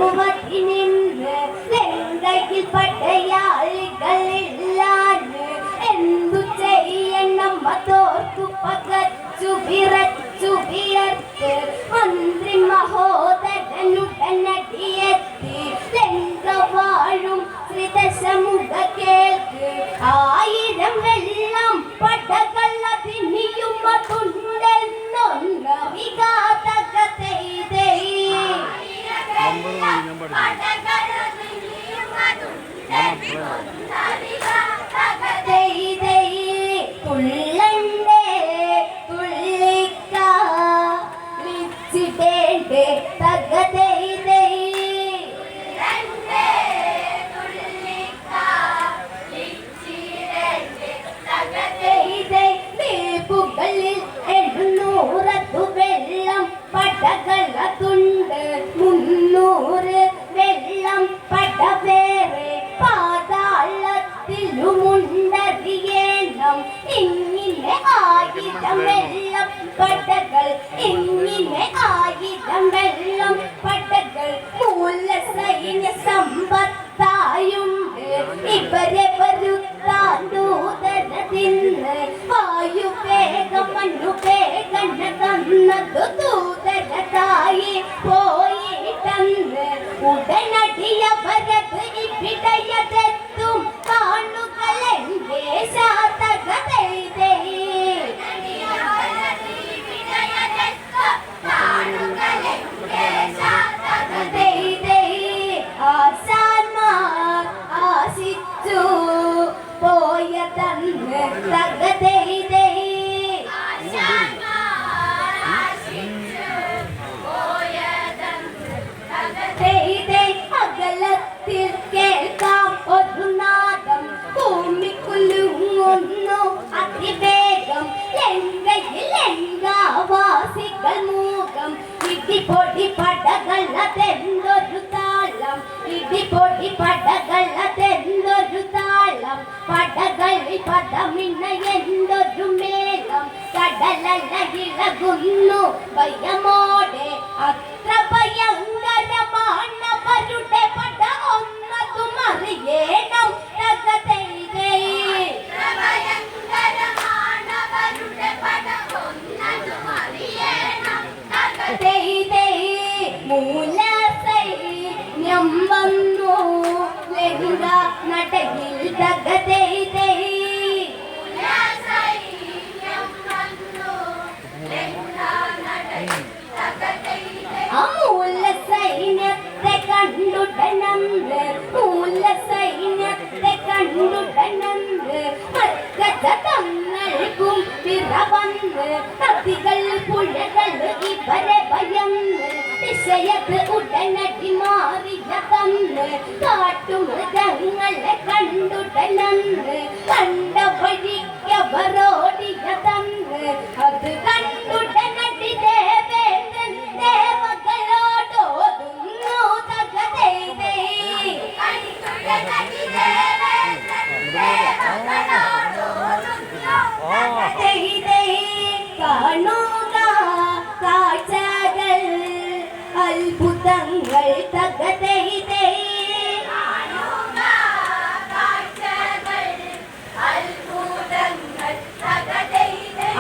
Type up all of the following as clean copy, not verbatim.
മുഖത്തിനിന്ന് ലങ്കയിൽ പടയാളികളില്ലാന്ന് എന്തു ചെയ്യണം അതോർത്തു പകച്ചു വിറച്ചു വിയർത്ത് മന്ത്രി മഹോദരനുടനടിയെത്തി ലങ്ക വാഴും ശ്രീദശമുഖ കേൾക്ക് 1000 വെള്ളം പടകള തിന്നിയുമതുണ്ടെന്നൊന്ന് വിഘാതകതൈതൈ തുള്ളണ്ടേ തുള്ളിക്ക ലിച്ചിടേണ്ടേ തകതൈതൈ ിൽ 700 വെള്ളം പടകളതുണ്ട് 300 വെള്ളം പടവേറെ പാതാളത്തിലുമുണ്ടറിയണം ഇങ്ങനെ 1000 വെള്ളം പടകൾ ഇങ്ങനെ 1000 വെള്ളം പടകൾ മൂല സൈന്യ സമ്പത്തായുണ്ട് ഇവരെ വരുത്താൻ ദൂതരതിന്ന് വായുവേഗം മണ്ണുവേഗന തന്നതു ദൂതരതായി പോയിട്ടന്ന് ഉടനടിയവരത് ഇവിടയതെത്തും കാണുകളെന്റെ ശാതകതൈതൈ ആശാന്മാർ ആശിച്ചു പോയതന്ന് തകതൈതൈ അകലത്തിൽ കേൾക്കാം ഒരു നാദം ഭൂമിക്കുലുങ്ങുന്നു അതിവേഗം ലങ്കയിൽ ലങ്കാവാസികൾ മൂകം ഇടിപൊടി പടകളതെന്തൊരു താളം ഇടിപൊടി പടകളതെന്തൊരു താളം പടകളിൽ പദമിണ എന്തൊരു മേളം കടലയിളകുന്നു ഭയമോടെ അത്ര ഭയങ്കരമാണവരുടെ പട ഒന്നതും അറിയണം തകതൈതൈ മൂല സൈന്യം വന്നു ലങ്ക നടയിൽ തകതൈതൈ മൂല സൈന്യത്തെ കണ്ടുടനന്ന് മൂല സൈന്യത്തെ കണ്ടുടനന്ന് മർക്കജതങ്ങൾക്കും പിറവന്ന് നദികൾ പുഴകൾ ഇവരെ ഭയന്ന് ദിശയത് ഉടനടി മാറിയതന്ന് കാട്ടുമൃഗങ്ങളെ കണ്ടുടനന്ന് കണ്ട വഴിക്കവരോടിയതന്ന് അത് കണ്ടുടനടി ദേവേന്ദ്രൻ ദേവകളോടോതുന്നു തകതൈതൈ കാണുക കാഴ്ചകൾ അത്ഭുതങ്ങൾ തകതൈതൈ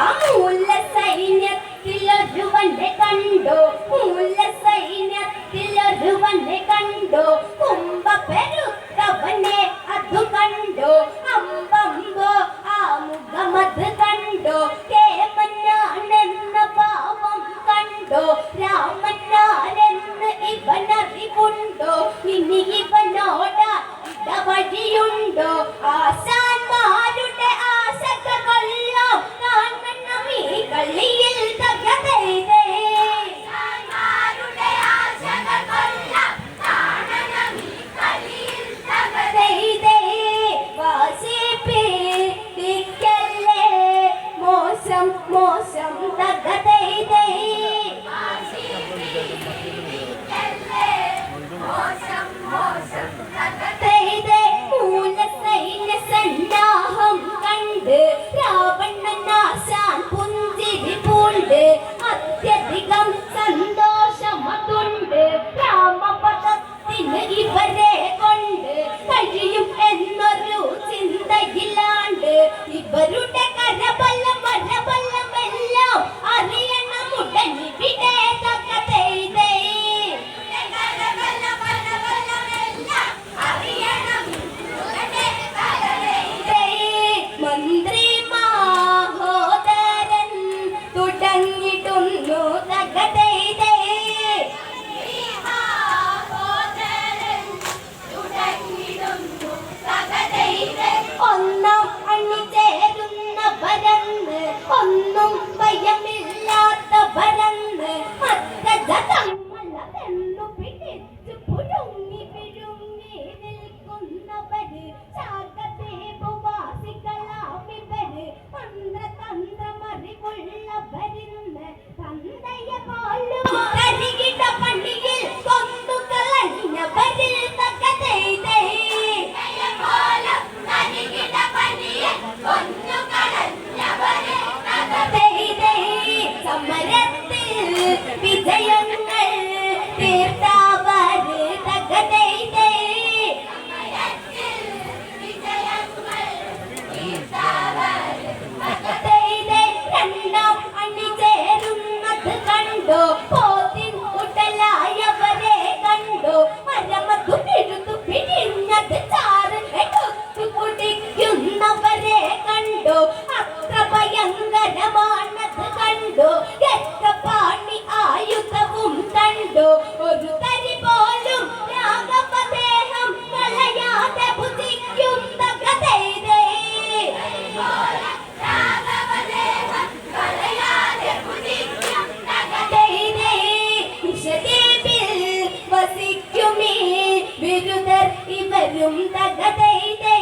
അമൂല സൈന്യത്തിലൊരുവനെ കണ്ടോ മൂല സൈന്യത്തിലൊരുവനെ കണ്ടോ കുംഭ പെരുത്തവനെ അതു കണ്ടോ അമ്പമ്പോ ആ മുഖമത് കണ്ടോ കേമനാണെന്ന പാവം കണ്ടോ രാമനാരെന്ന് ഇവനറിവുണ്ടോ ഇനി ഇവനോട് ഇടവഴിയുണ്ടോ ആശാന്മാരുടെ ആശകളെല്ലാം കാണണം ഈ കളിയിൽ തകതൈതൈ മോശം മോശം തകതൈതൈ മൂല സൈന്യ സന്നാഹ ബിരുദർ ഇവരും തകതൈതൈ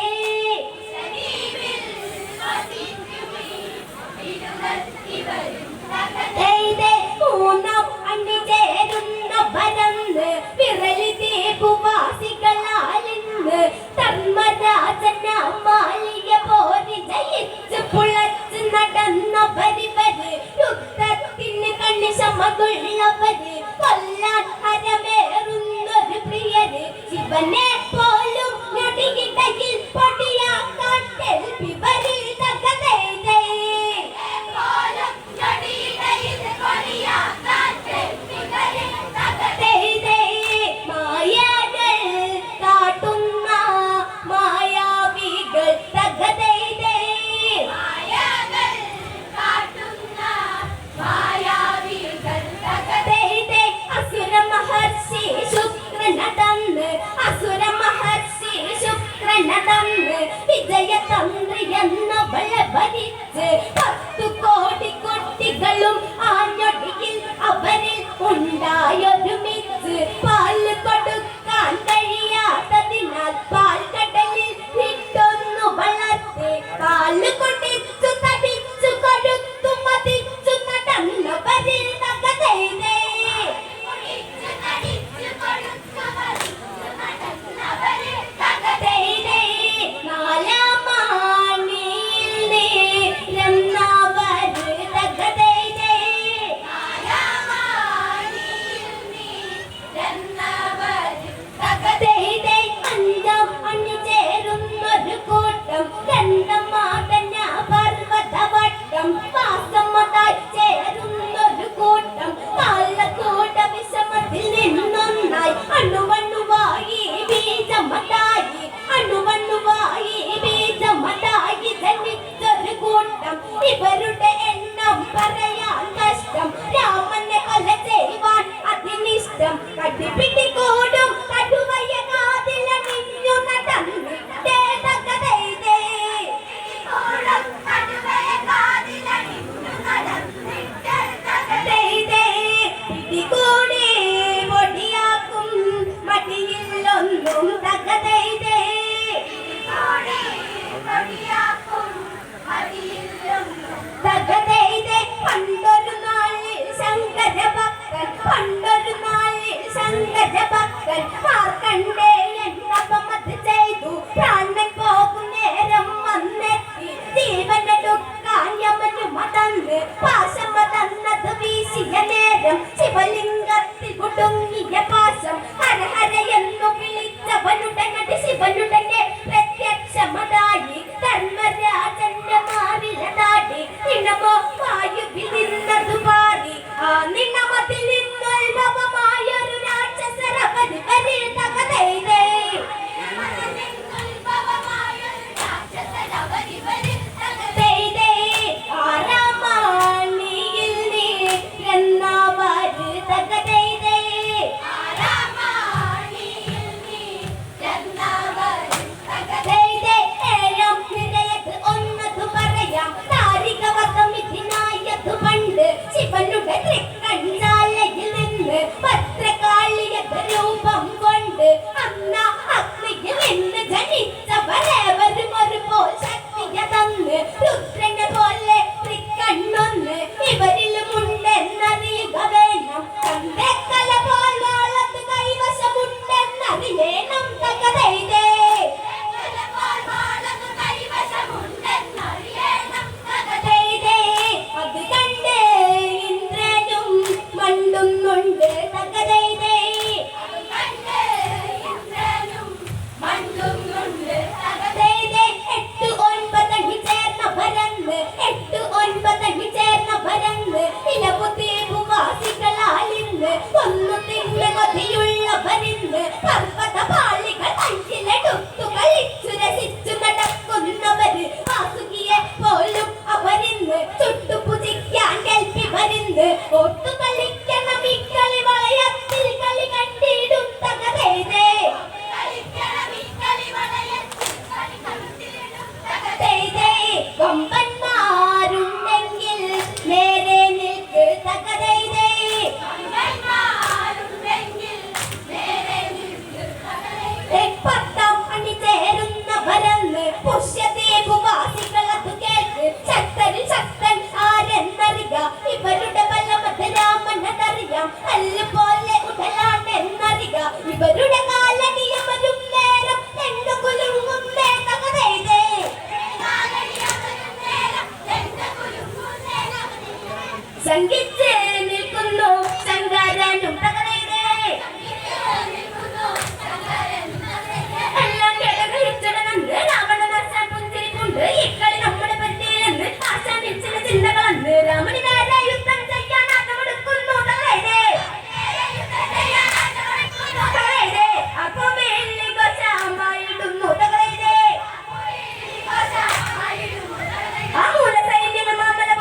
മൂന്നാം അണിചേരുന്ന പരന്ന് വിരലി ദ്വീപുവാസികളാലിന്ന് ധർമ്മരാജന മാലിയ പോരി ജയിച്ച് പുളച്ച് നടന്ന പരിവര് യുദ്ധത്തിന് കണ്ണിശമകുള്ളവര് കൊല്ലാൻ ഹരമേറുന്നൊരു പ്രിയര് ശിവനെ പോലും ഞൊടിയിടയിൽ പൊടിയാക്കാൻ കേൾപ്പിവരിൽ തകതൈതൈ വിജയതന്ത്രിയെന്ന ബലഭരിച്ച് 10 കോടി കുട്ടികളും ആഞ്ഞൊടിയിൽ അവരിൽ ഉണ്ടായൊരുമിച്ച് പാല് കൊടുക്കാൻ കഴിയാത്തതിനാൽ പാൽക്കടലിൽ ഇട്ടൊന്നു വളർത്തി പാല് കുടിച്ചു തടിച്ചു കൊടുത്തു മതിച്ചു നടന്നവരിൽ തകതൈതൈ ഇവരുടെ എണ്ണം പറയാൻ കഷ്ടം രാമനെ കൊല ചെയ്യുവാൻ അതിനിഷ്ടം കടിപിടി കൂടും കടുവയ കാതിലണിഞ്ഞു നടന്നിട്ടേ തകതൈതൈ പിടികൂടി പൊടിയാക്കും മടിയിലൊന്നും തകതൈതൈ തകതൈതൈ പണ്ടൊരു നാളിൽ ശങ്കരഭക്തൻ മാർക്കണ്ഡേയൻ തപമത് ചെയ്തു പ്രാണൻ പോകും നേരം വന്നെത്തി ജീവനെടുക്കാൻ യമനു മതന്ന് പാശം തന്നത് വീശിയ നേരം ശിവലിംഗത്തിൽ കുടുങ്ങിയ പാശം ഹര ഹര എന്നു വിളിച്ചവനുടനടി ശിവനുടനെ പ്രത്യക്ഷമതായി ധർമ്മരാജന്റെ മാറിലതാടി നിണമോ വായുവിൽ നിന്നതു പാറി ആ നിണമതിൽ നിന്നുത്ഭവമായൊരു രാക്ഷസരവരി വരിൽ തകതൈതൈ ആരാമാണിയിൽ നീ എന്നവര് തകതൈതൈ ശിവനുടെ തൃക്കണ്ഠാലയിൽ നിന്ന് ഭദ്രകാളിയുടെ രൂപം കൊണ്ട് അന്ന അഗ്നിയിൽ നിന്ന് ജനിച്ചവരേവരും ഒരുപോൽ ശക്തിയെ തന്ന് രുദ്രനെ പോലെ തൃക്കണ്ണൊന്ന് ഇവരിലുമുണ്ടെന്നറിയുക വേണം തന്റെ കല പോൽ വാളത്ത് കൈവശമുണ്ടെന്നറിയണം തകതൈതൈ അത് കണ്ട് ഇന്ദ്രനും മണ്ടുന്നുണ്ട് തകതൈതൈ ഒന്നു തിന്ന് കൊതിയുള്ളവരിന്ന് പർവ്വത പാളികൾ കയ്യിലെടുത്തു കളിച്ചു രസിച്ചു നടക്കുന്നവര് വാസുകിയെ പോലും അവരിന്ന് ചുട്ടുപുജിക്കാൻ കൽപ്പി വരുന്ന് ഒട്ടു കളിക്കണം ഈ കളി വളയത്തിൽ കളി കണ്ടിടും തകതൈതൈ കൊമ്പന്മാരുണ്ടെങ്കിൽ നേരെ നിൽക്ക് തകതൈതൈ നേരം പോലെ ഉടലാണ് എന്നറിക ഇവരുടെ കാലടിയമരും നേരം എന്നു കുലുങ്ങുന്നേ തകതേതേ സംഗീതേ നിൽക്കുന്നു ശങ്കരനും തകതേതേ എല്ലാം കേട്ടകഴിച്ചടനന്ന് രാവണനാശാൻ പുഞ്ചിരിപ്പുണ്ട് ഇക്കളി നമ്മുടെ പരിധിയിലെന്ന് ആശാനിച്ചിന ചിന്തകളന്ന് രാമനിനാരെ യുദ്ധം ചെയ്യാൻ ആട്ടമെടുക്കുന്നു തകതേതേ അപ്പൊ വെള്ളി കോശാമായിടുന്നു തകതേതേ ആ മൂലസൈന്യങ്ങൾ മാമല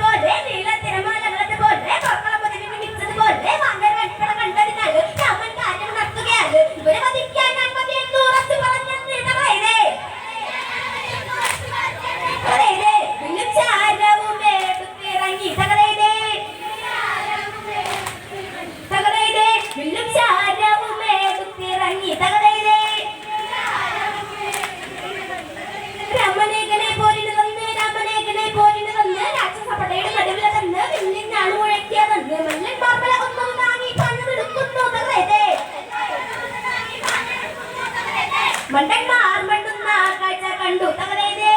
പോലെ നീലത്തിരമാലകളത് പോലെ കൊക്കളം പൊതിരിന് മിച്ചത് പോലെ വാങ്ങൽ കൽപ്പന കണ്ടതിനാൽ രാമൻ കാര്യം നടത്തുകയാണ് ഇവരെ വധിക്കാൻ ഞാൻ മതി എന്ന് ഉറച്ചു പറഞ്ഞെന്ന് തകതേതേ വീണ്ടും ചാരവും എടുത്തിറങ്ങി തകതേതേ വീണ്ടും ചാരവും എടുത്തിറങ്ങി തകതേതേ രാമനേകനെ പോരിന് തന്ന് രാക്ഷസപടയുടെ നടുവിലെ തന്ന് വില്ലിനാണ് മുഴക്കിയതെന്ന് മല്ലൻ മാർബല ഒന്നും താങ്ങി പണിതെടുക്കുന്നു തകതേതേ മണ്ടന്മാർ മണ്ടുന്ന കാഴ്ച കണ്ടു തകതേതേ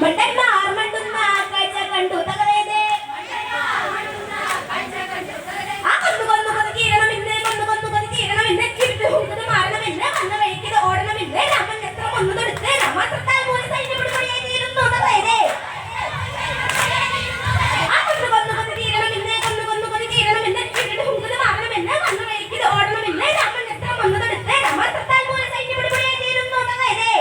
മണ്ടന്മാർ മണ്ടുന്ന കാഴ്ച കണ്ടു തകതേതേ ആ കൊന്നു തീരണമെന്ന് കിരുത്ത് ഹുങ്കത് മാറണമെന്ന് വന്ന വഴിക്കത് ഓടണമെന്ന് രാമൻ എത്ര കൊന്നതെടുത്ത് രാമാത്രത്താൽ മൂന്ന് സൈന്യപ്പെടുകയായി തീരുന്നു തകതേതേ ആ കൊന്നു തീരണമെന്ന് കിരുത്ത് ഹുങ്കത് മാറണമെന്ന് വന്ന വഴിക്കത് ഓടണമെന്ന് രാമൻ എത്ര കൊന്നതെടുത്ത് രാമാത്രത്താൽ മൂന്ന് സൈന്യപ്പെടുകയായി തീരുന്നു തകതേതേ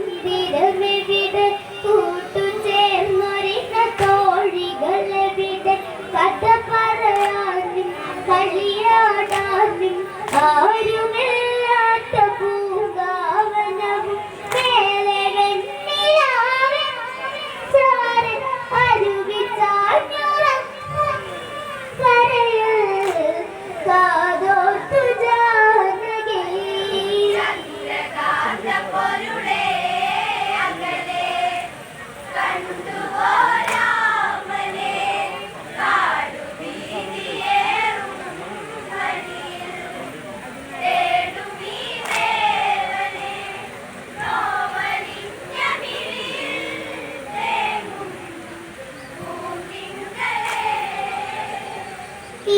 മണിമന്ദിരമെവിടെ കൂട്ടുചേർന്നൊരിന തോഴികളെവിടെ കഥ പറയാനും കളിയാടാനും ആരുമില്ലാത്ത പൂങ്കാവനവും മേലെ വെണ്ണിലാവൻ ചാരൻ അരുവിച്ചാഞ്ഞുറങ്ങും കരയിൽ കാതോർത്തു ജാനകി പൊരുളേ അകലെ കണ്ടുവോ രാമനെ കാടുവീതിയേറും വഴിയിൽ തേടുമീ ദേവനെ നോവലിഞ്ഞ മിഴിയിൽ തേങ്ങും പൂങ്കിങ്കളേ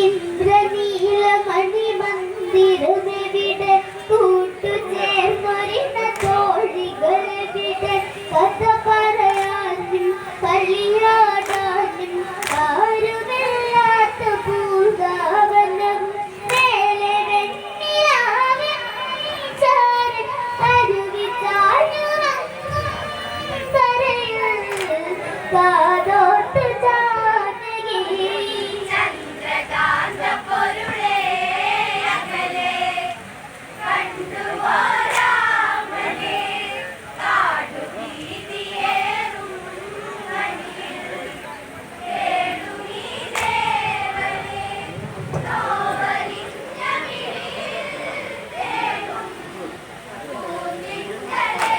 ഇന്ദ്രനീല മണിമന്ദിരമെവിടെ കൂട്ടുചേർന്നൊരിന തോഴികളെവിടെ കഥ പറയാനും കളിയാടാനും ആരുമില്ലാത്ത പൂങ്കാവനവും മേലെ വെണ്ണിലാവൻ ചാരൻ അരുവിച്ചാഞ്ഞുറങ്ങും കരയിൽ കാതോർത്തു ജാനകി ചന്ദ്രകാന്ത പൊരുളേ അകലെ കണ്ടുവോ രാമനെ കാടുവീതിയേറും വഴിയിൽ തേടുമീ ദേവനെ നോവലിഞ്ഞ മിഴിയിൽ തേങ്ങും പൂങ്കിങ്കളേ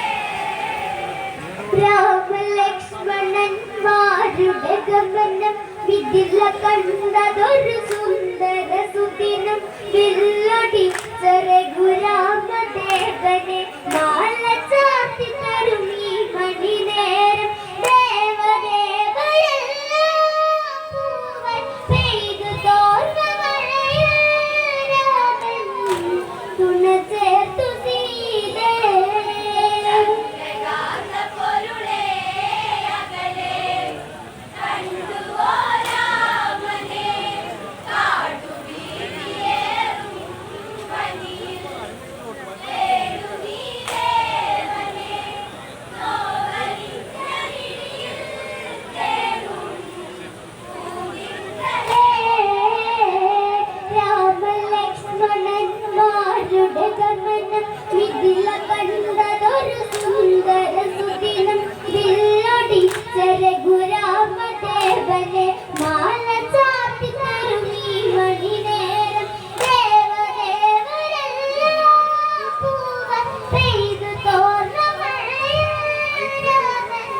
രാമലക്ഷ്മണന്മാരുടെ ഗമനം വിധില കണ്ടതൊരു സുന്ദര സുദിനം വില്ലൊടിച്ച രഘുരാമദേവനെ മാല ചാർത്തി തരും ഈ മണിനേരം ദേവദേവരെല്ലാം പൂവൻ പെയ്തു തോർന്ന മഴയിൽ രാമൻ തുണ ചേർത്തു സീതേ രാമലക്ഷ്മണന്മാരുടെ ഗമനം മിഥില കണ്ടതൊരു സുന്ദര സുദിനം വില്ലൊടിച്ച രഘുരാമദേവനെ മാല ചാർത്തി തരും ഈ മണിനേരം ദേവദേവരെല്ലാം പൂവൻ പെയ്തു തോർന്ന മഴയിൽ രാമൻ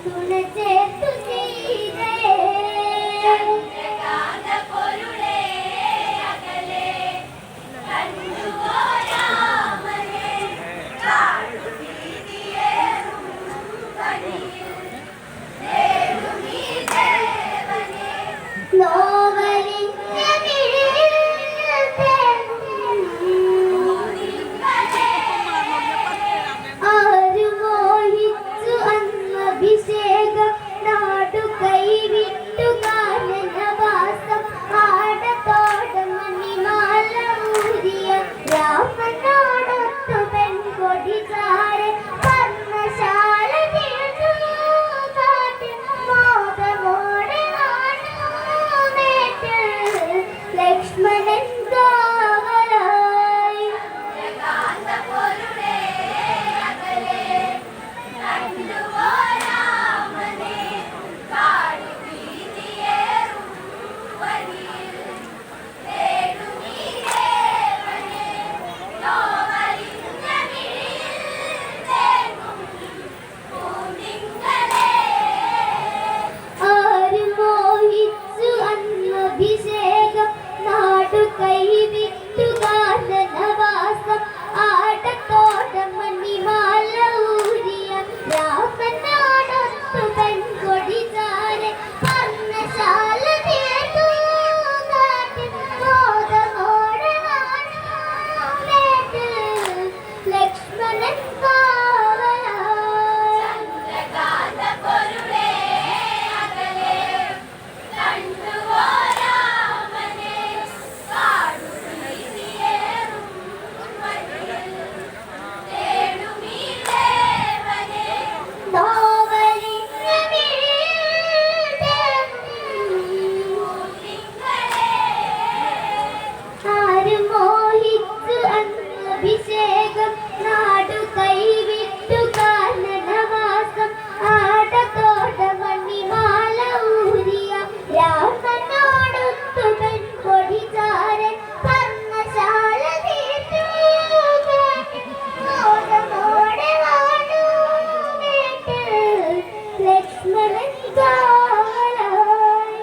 തുണ ചേർത്തു സീതേ നോവലിഞ്ഞ മിഴിയിൽ ആരു മോഹിച്ചു അന്നഭിഷേകം നാടു കൈവിട്ടു കാനനവാസം ആടത്തോടം മണിമാല ഊരിയ രാമനോടൊത്തു പെൺകൊടി ചാരെ പർണശാല തീർന്നു കാട്ടിൽ മോദമോടെ കാണുമേറ്റ് ലക്ഷ്മണൻ കാവലായി ആരു മോഹിച്ചു അന്നഭിഷേകം നാടു കൈവിട്ടു കാനനവാസം ആടത്തോടം മണിമാല ഊരിയ രാമനോടൊത്തു പെൺകൊടി ചാരെ പർണശാല തീർന്നു കാട്ടിൽ മോദമോടെ കാണുമേറ്റ് ലക്ഷ്മണൻ കാവലായി നോവലിഞ്ഞ മിഴിയിൽ ആരു മോഹിച്ചു അന്നഭിഷേകം നാടു കൈവിട്ടു കാനനവാസം ആടത്തോട മണിമാല ഊരിയ രാമനോടൊത്തു പെൺകൊടി ചാരെ പർണശാല തീർന്നു കാട്ടിൽ മോദമോടെ കാണുമേറ്റ് ലക്ഷ്മണൻ കാവലായി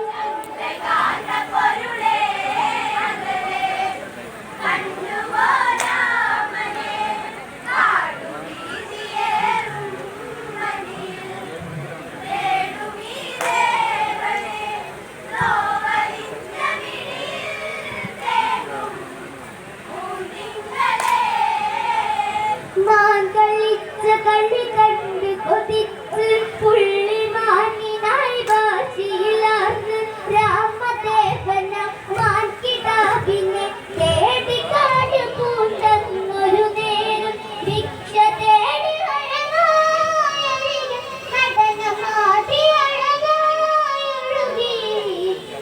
മാൻ കളിച്ച കളി കണ്ട് കൊതിച്ച് പുള്ളിമാനിനായി വാശിയിലാർന്ന് രാമദേവന മാൻ കിടാവിനെ തേടിക്കാട് പൂണ്ടെന്നൊരു നേരം ഭിക്ഷ തേടി അഴകായരികെ നടനമാടി അഴകായൊഴുകി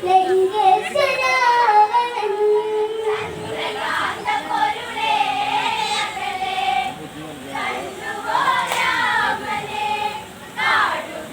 ലങ്കേശ്വരാവണൻ കണ്ടുപോരാമനെ കാടുവീതിയേറും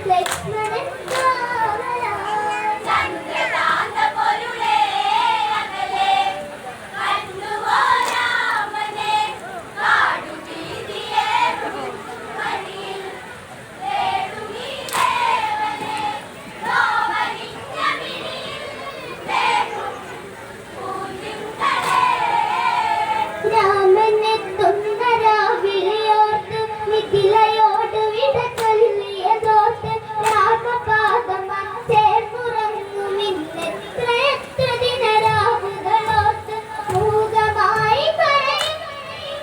ലക്ഷ്മണൻ കാവലായി. ചന്ദ്രകാന്ത പൊരുളേ അകലെ കണ്ടുവോ രാമനെ കാടുവീതിയേറും വഴിയിൽ തേടുമീ ദേവനെ നോവലിഞ്ഞ മിഴിയിൽ തേടും പൂന്തിങ്കളേ. രാമനെത്തുന്ന രാവിലെയോർത്ത് മിഥിലയോട് വിട ചൊല്ലിയതോർത്ത് രാമപാദമാ ചേർന്നുറങ്ങുമിന്നെത്രയെത്ര ദിനരാവുകളോർത്ത് മൂകമായി കരയും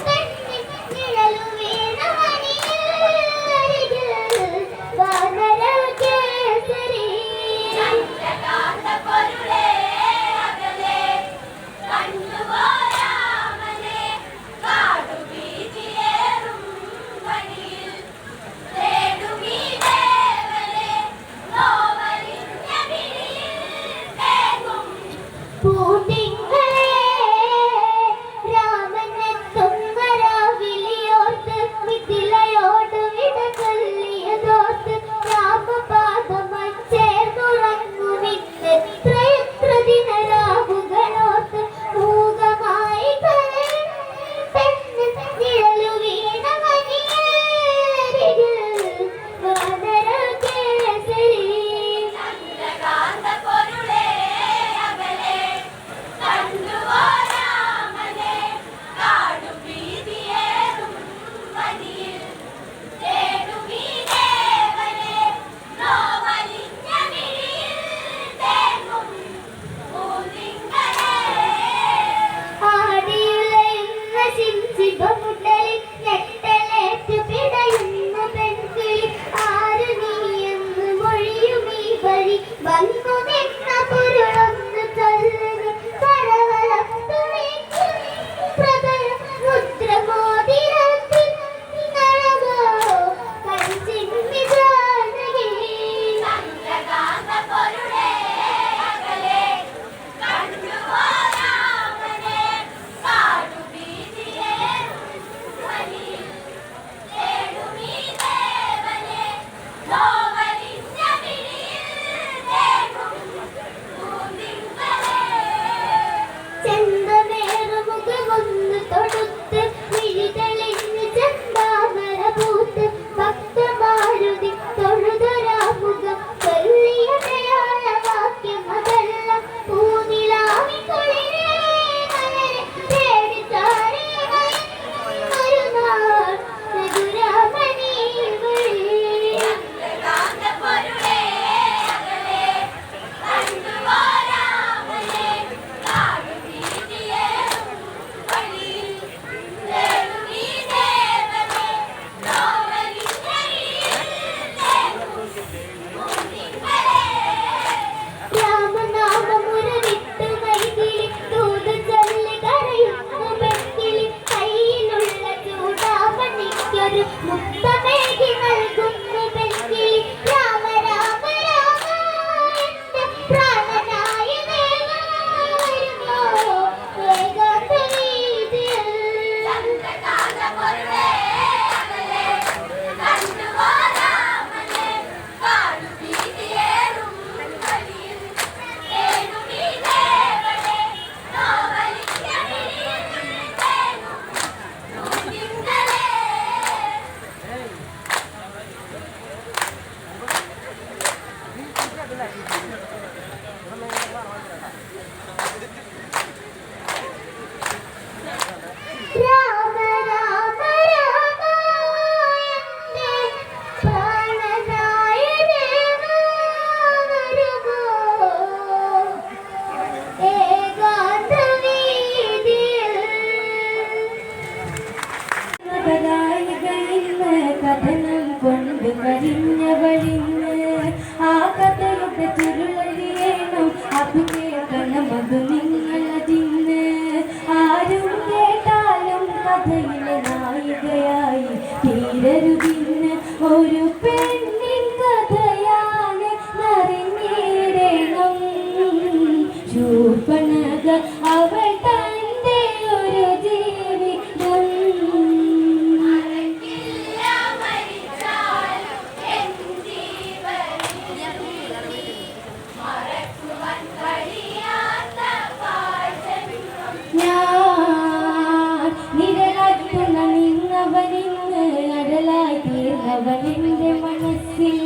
കണ്ണിൽ നിഴലു വീണ മണിയരികിൽ വാനരകേസരി. ചന്ദ്രകാന്ത പൊരുളേ അകലെ കണ്ടുവോ രാമനെ കാടുവീതിയേറും വഴിയിൽ തേടുമീ ദേവനെ നോവലിഞ്ഞ മിഴിയിൽ തേങ്ങും പൂന്തിങ്കളേ രാമനെത്തുന്ന രാവിലെയോർത്ത് മിഥിലയോട് വിട ചൊല്ലിയതോർത്ത് രാമപാദമായി ചേർന്നുറങ്ങുമിന്നെത്രയെത്ര ദിനരാവുകളോർത്ത് മൂകമായി കരയും പെണ്ണിൽ നിഴലു വീണ മണിയരികിൽ വാനരകേസരി. ചന്ദ്രകാന്ത പൊരുളേ അകലെ കണ്ടുവോ രാമനെ കാടുവീതിയേറും വഴിയിൽ തേടുമീ ദേവനെ നോവലിഞ്ഞ മിഴിയിൽ തേങ്ങും പൂന്തിങ്കളേ. ആടിയുലയുന്ന ശിംശിബമുട്ടലിൽ ഞെട്ടലേറ്റു പിടയുന്നു പെൺകിളി. ആരു നീയെന്ന് മൊഴിയുമീ വഴി വന്നു നിന്ന പൊരുളൊന്ന് ചൊല്ലുക. കരവലം തുണിക്കും പ്രതലം മുദ്രമോതിരത്തിൽ നരകോ കൺചിമ്മി ജാനകി. ചന്ദ്രകാന്ത പൊരുളേ അകലെ കണ്ടുവോ രാമനെ കാടുവീതിയേറും വഴിയിൽ തേടുമീ ദേവനെ നോവലിഞ്ഞ മിഴിയിൽ തേങ്ങും പൂന്തിങ്കളേ. ചെന്തമേറുമുഖമൊന്ന് തൊടുത്ത് മിഴി തെളിഞ്ഞ് ചെന്താമര പൂത്ത് ഭക്തമാരുതി തൊഴുതൊരാമുഖം ചൊല്ലിയ ദയാളവാക്യം അതല്ല പൂനിലാവിക്കുളിരേ മലരെ തേടി താരേ മരുന്നാൾ രഘുരാമനീ വഴി. ചന്ദ്രകാന്ത പൊരുളേ അകലെ കണ്ടുവോ രാമനെ കാടുവീതിയേറും വഴിയിൽ തേടുമീ ദേവനെ നോവലിഞ്ഞ മിഴിയിൽ തേങ്ങും പൂന്തിങ്കളേ. രാമനാമമുരവിട്ട് മൈതിലി തൂത് ചൊല്ലി കരയുന്നു പെൺകിളി. കയ്യിലുള്ള ചൂടാമണിക്കൊരു മുത്തമേകി നൽകുന്നു പെൺകിളി. രാമ രാമ രാമ എന്റെ പ്രാണനായ ദേവാ വരുന്നോ ഏകാന്ത വീതിയിൽ. ചന്ദ്രകാന്ത പൊരുളേ അകലെ കണ്ടുവോ രാമനെ കാടുവീതിയേറും വഴിയിൽ തേടുമീ ദേവനെ നോവലിഞ്ഞ മിഴിയിൽ തേങ്ങും പൂന്തിങ്കളേ. രാമ രാമ രാമ എന്റെ പ്രാണനായ ദേവാ വരുമോ ഏകാന്ത വീതിയിൽ. കഥനം കൊണ്ട് കഴിഞ്ഞവഴിന്ന് ആ കഥയുടെ ചുരുളഴിയണം അത് കേൾക്കണം അത് നിങ്ങളതിന്ന് ആരും കേട്ടാലും കഥയിലെ നായികയായി തീരരുതിന്ന് ഒരു പെണ്ണിൻ കഥയാണ് അറിഞ്ഞിടണം ശൂർപ്പണഖ അവൾ തന്റെ ഒരു ജീവിതം മരിച്ചാലും എൻ ജീവൻ എൻ്റെ മനസ്സിൽ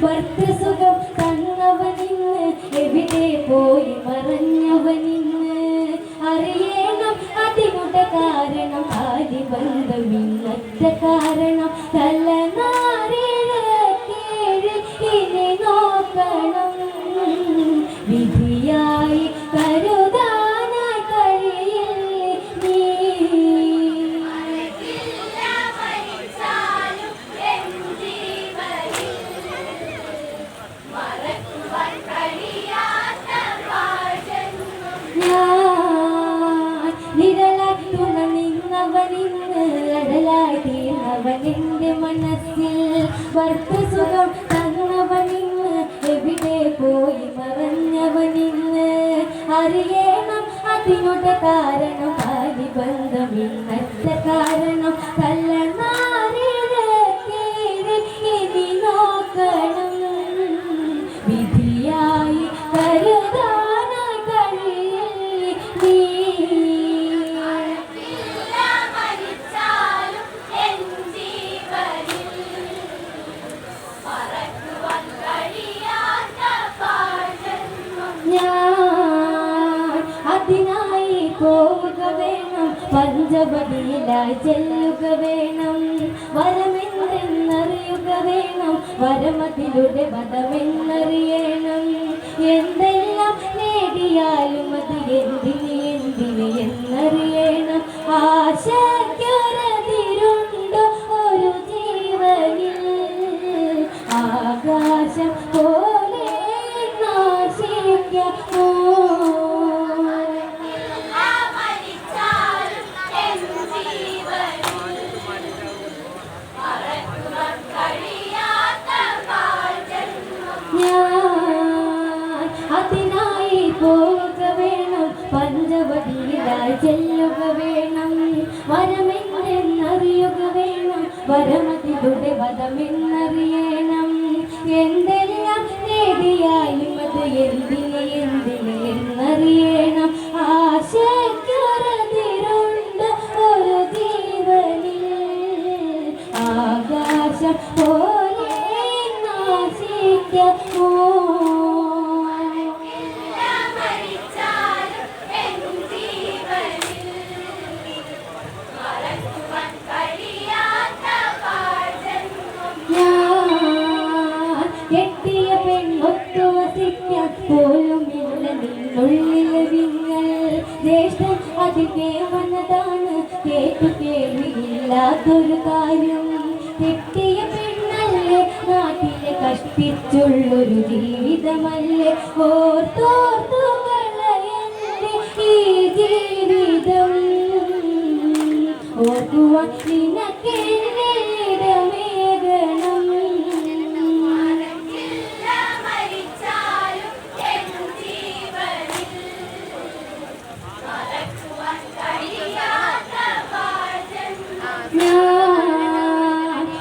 ഭർത്തൃസുഖം തന്നവനിന്ന് എവിടെ പോയി മറഞ്ഞവനിന്ന് അറിയണം അതിനുടെ കാരണം ആദിബന്ധമിന്നറ്റ കാരണം തലനാരിഴക്കേഴ് ഇനി നോക്കണം വിധിയായി കരുതാനായി കഴിയില്ലേ നീ നിഴലായി തുണ നിന്നവനിന്ന് അടലായി തീർന്നവനെന്റെ മനസ്സിൽ ഭർത്തൃസുഖം തന്നവനിന്ന് എവിടെ പോയി മറഞ്ഞവനിന്ന് അറിയണം അതിനുടെ കാരണം ആദിബന്ധമിന്നറ്റ കാരണം തലനാരിഴക്കേഴ് ഇനി നോക്കണം വിധിയായി കരുതാനായി കഴിയില്ലേ നീ ഞാൻ അതിനായി പോവുക വേണം പഞ്ചവടിയിലായി ചെല്ലുക വേണം വരമെന്തെന്നറിയുക വേണം വരമതിലൂടെ വധമെന്നറിയണം എന്തെല്ലാം നേടിയാലും അത് എന്തിന് എന്നറിയണം ആശയ്ക്കൊരതിരുണ്ടോ ഒരു ജീവനിൽ ആകാശം പോലെ നാശിക്കോ അതിനായി പോവുക വേണം പഞ്ചവടിയിലായി ചെല്ലുക വേണം വരമെന്തെന്നറിയുക വേണം വരമതിലൂടെ വധമെന്നറിയണം എന്തെല്ലാം നേടിയാലും അത് എന്തിന് എന്നറിയണം ആശയ്ക്കൊരതിരുണ്ട് ഒരു ജീവനിൽ ആകാശം പോലെ നാശിക്കോ കെട്ടിയ പെണ്ണൊത്തു വസിക്കാൻ പോലുമില്ല നിന്നുള്ളിലെ വിങ്ങൽ ജ്യേഷ്ഠൻ അതിന്റെ വന്നതാണ് കേട്ടു കേൾവിയില്ലാത്തൊരു കാര്യം കെട്ടിയ പെണ്ണല്ലേ നാട്ടിലെ കഷ്ടിച്ചുള്ളൊരു ജീവിതമല്ലേ ഓർത്തോർത്തു കളയല്ലേ ഈ ജീവിതം ഓർക്കുവാൻ നിനക്കെന്നിടമേകണം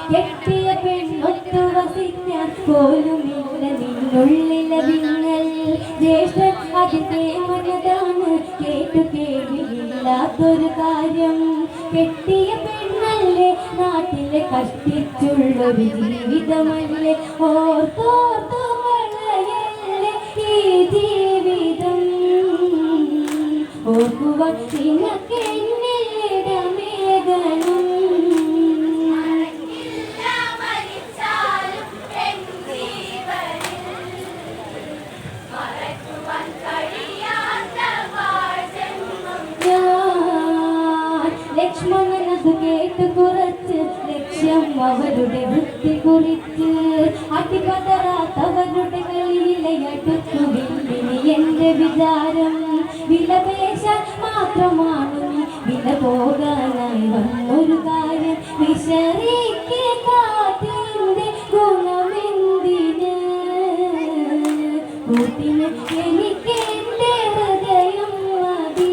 കെട്ടിയ പെണ്ണൊത്തു വസിക്കാൻ പോലുമില്ല നിന്നുള്ളിലെ വിങ്ങൽ ജ്യേഷ്ഠൻ അതിന്റെ മനതാണ് കേട്ടു കേൾവിയില്ലാത്തൊരു കാര്യം കെട്ടിയ പെണ്ണല്ലേ നാട്ടിലെ കഷ്ടിച്ചുള്ളൊരു ജീവിതമല്ലേ ഓർത്തോർത്തു കളയല്ലേ ഈ ജീവിതം ഓർക്കുവാൻ നിനക്കെന്നിടമേകണം ലക്ഷ്മണനത് കേട്ട് കുറച്ച് ലക്ഷ്യം അവരുടെ വൃത്തി കുറിച്ച് അടിപതറാത്തവരുടെ കളിയിലയടുത്തു വില്ലിനി എന്റെ വിചാരം വിലപേശാൻ മാത്രമാണ് നീ വില പോകാനായി വന്നൊരു കാര്യം വിശറിക്ക് കാറ്റിന്റെ ഗുണമെന്തിന് കൂട്ടിന് എനിക്ക് എന്റെ ഹൃദയം മതി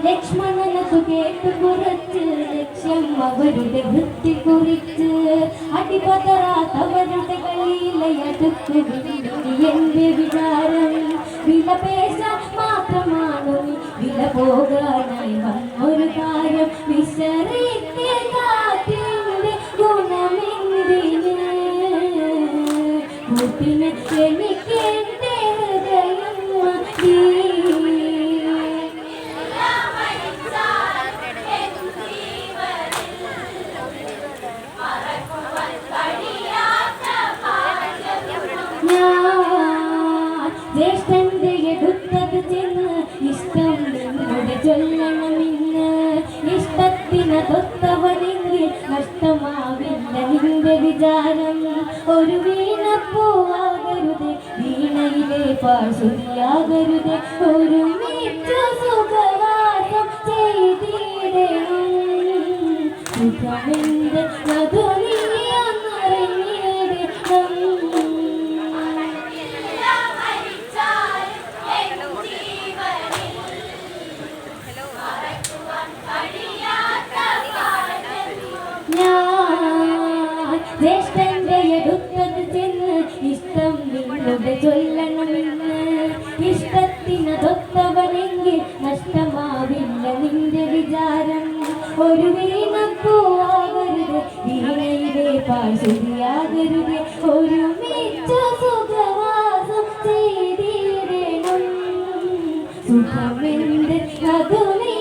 ലക്ഷ്മണനതു കേട്ട് കുറച്ച് അവരുടെ വൃത്തി കുറിച്ച് അടിപതറാത്തവരുടെ കളിയിലയടുക്കുവില്ല എന്റെ വിചാരം വിലപേശ മാത്രമാണ് വില പോകാനായി വന്നൊരു കാര്യം വിശറിക്ക് കാറ്റിന്റെ ഗുണമെന്തിന് കൂട്ടിന് എനിക്ക് എന്റെ ഹൃദയം മതി ജ്യേഷ്ഠന്റെ എടുത്തത് ചെന്ന് ഇഷ്ടം നിന്നോട് ചൊല്ലണമെന്ന് ഇഷ്ടത്തിന് തൊത്തവനെങ്കിൽ നഷ്ടമാവില്ല നിന്റെ വിചാരം ഒരു വീണപ്പൂവാകരുത് വീണയിലെ പാഴ്സുരിയാകരുത് ഒരു മിച്ച സുഖവാസം ചെയ്തിടണം സുഖമെന്ത് അത് ജ്യേഷ്ഠന്റെ എടുത്തത് ചെന്ന് ഇഷ്ടം നിങ്ങളുടെ ചൊല്ലണമെന്ന് ഇഷ്ടത്തിന് തൊത്തവനെങ്കിൽ നഷ്ടമാവില്ല നിന്റെ വിചാരം ഒരു വീണപ്പൂവാകരുത് വീണയിലെ പാഴ്സുരിയാകരുത് ഒരു മിച്ച സുഖവാസം ചെയ്തിടണം സുഖമെന്ത് അത് നീ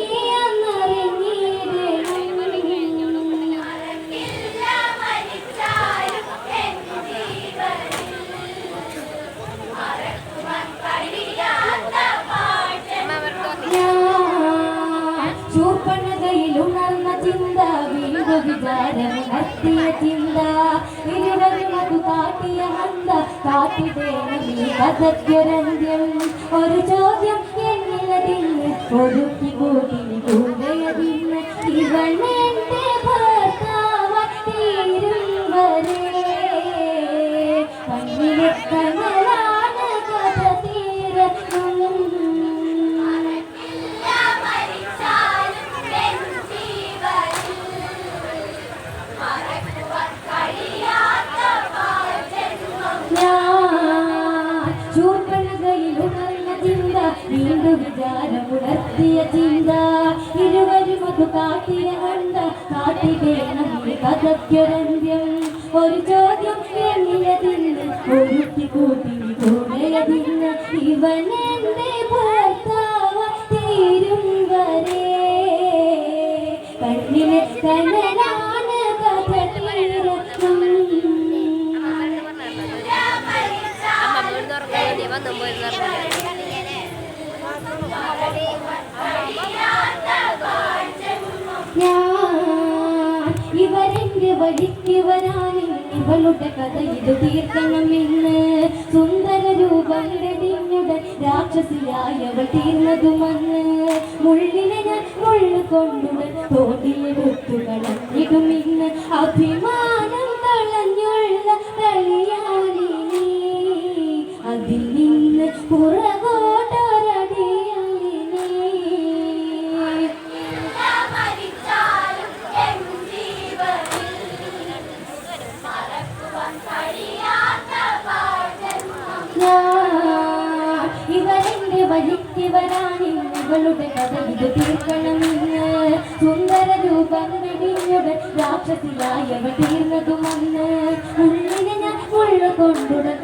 ശൂർപ്പണകയിലുണർന്ന ചിന്ത വീണ്ടും വിചാരം നടത്തിയ ചിന്ത ഇരുവരും അത് കാട്ടിയ ഹന്ത കാട്ടിടേണം ഈ കഥയ്ക്കൊരന്ത്യം ഒരു ചോദ്യം എന്നിലതിന് ഒരുക്കി കൂട്ടിന് കൂടയതിന് ഇവൻ എന്റെ ഭർത്താവ തീരും വരെ കണ്ണിലെ കണ്ണലാണ് കഥ തീരണം ശൂർപ്പണകയിലുണർന്ന ചിന്ത വീണ്ടും വിചാരമുണർത്തിയ ചിന്ത ഇരുവരും അത് കാട്ടിയ കണ്ട കാട്ടിടേണം ഈ കഥയ്ക്കൊരന്ത്യം ഒരു ചോദ്യം എന്നിലതിന് ഒരുത്തി കൂട്ടിനി കൂടെയതിന് ഇവൻ എന്റെ ഭർത്താവ തീരും വരെ കണ്ണിലെ കണ്ണനാണ് കഥ തീരണം ഇവരെന്റെ വഴിക്ക് വരാനും ഇവളുടെ കഥ ഇത് തീർക്കണമെന്ന് സുന്ദര രൂപങ്ങളുടെ രാക്ഷസിയായവൾ തീർന്നതുമെന്ന് മുള്ളിനെ ഞാൻ മുള്ളു കൊണ്ടുടൻ തോട്ടിയെടുത്തു കളഞ്ഞിടുമിന്ന് അഭിമാനം കളഞ്ഞുള്ള കളിയാലിനി അതിൽ നിന്ന് പുറകോട്ടൊരടിയാലിനി ഇവരെന്റെ വഴിക്ക് വരാനും ഇവളുടെ കഥ ഇത് തീർക്കണമെന്ന് സുന്ദര രൂപം വെടിഞ്ഞുടൻ രാക്ഷസിയായവൾ തീർന്നതുമെന്ന് ഉള്ളിനെ ഞാൻ മുള്ള കൊണ്ടുടൻ